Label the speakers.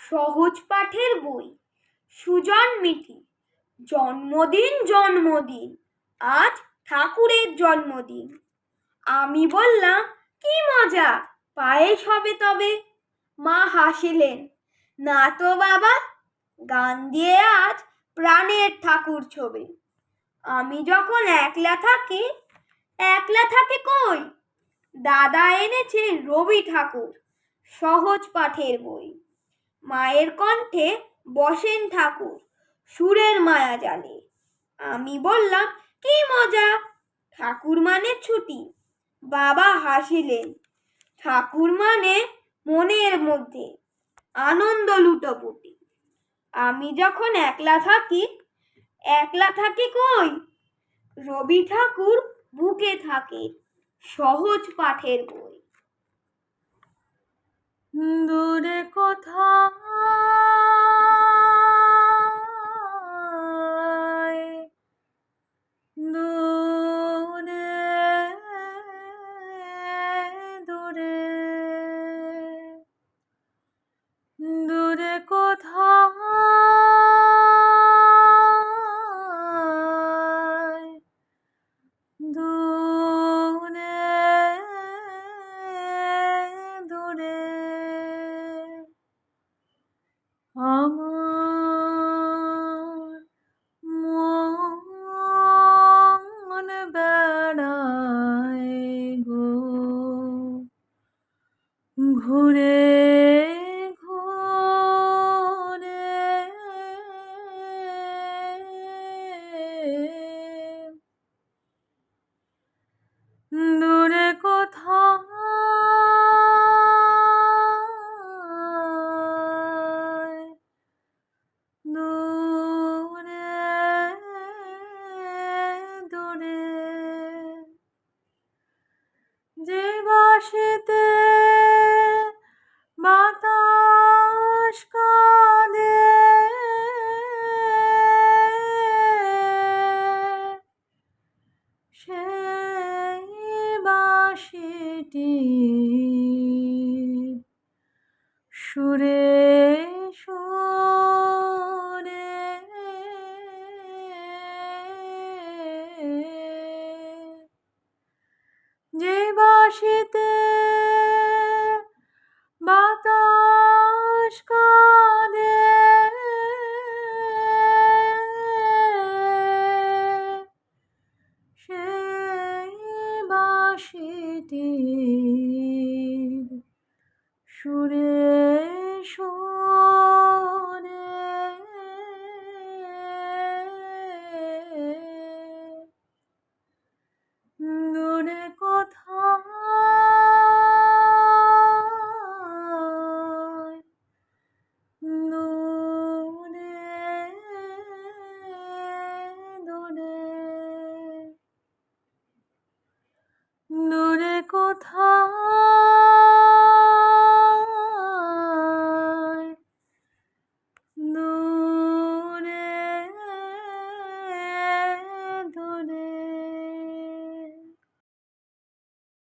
Speaker 1: সহজ পাঠের বই। সুজন মিঠি। জন্মদিন জন্মদিন, আজ ঠাকুরের জন্মদিন। আমি বললাম, কি মজা, পায়েস হবে তবে। মা হাসিলেন, না তো বাবা, গান দিয়ে আজ প্রাণের ঠাকুর ছবে। আমি যখন একলা থাকে কই, দাদা এনেছে রবি ঠাকুর, সহজ পাঠের বই। মায়ের কণ্ঠে বসেন ঠাকুর, সুরের মায়া জালে। আমি বললাম, কি মজা, ঠাকুর মানে ছুটি। বাবা হাসিলেন, ঠাকুর মানে মনের মধ্যে আনন্দ লুটোপুটি। আমি যখন একলা থাকি কই, রবি ঠাকুর বুকে থাকে, সহজ পাঠের বই।
Speaker 2: দূরে কোথায়, দূরে দূরে, দূরে কোথায়, দূরে দূরে, আমার মন বেড়ায় গো, ঘুরে ঘুরে, দূরে কোথায়, দূরে দূরে, যে বাঁশিতে বাতাস কাঁদে, সেই বাঁশিটি সুরে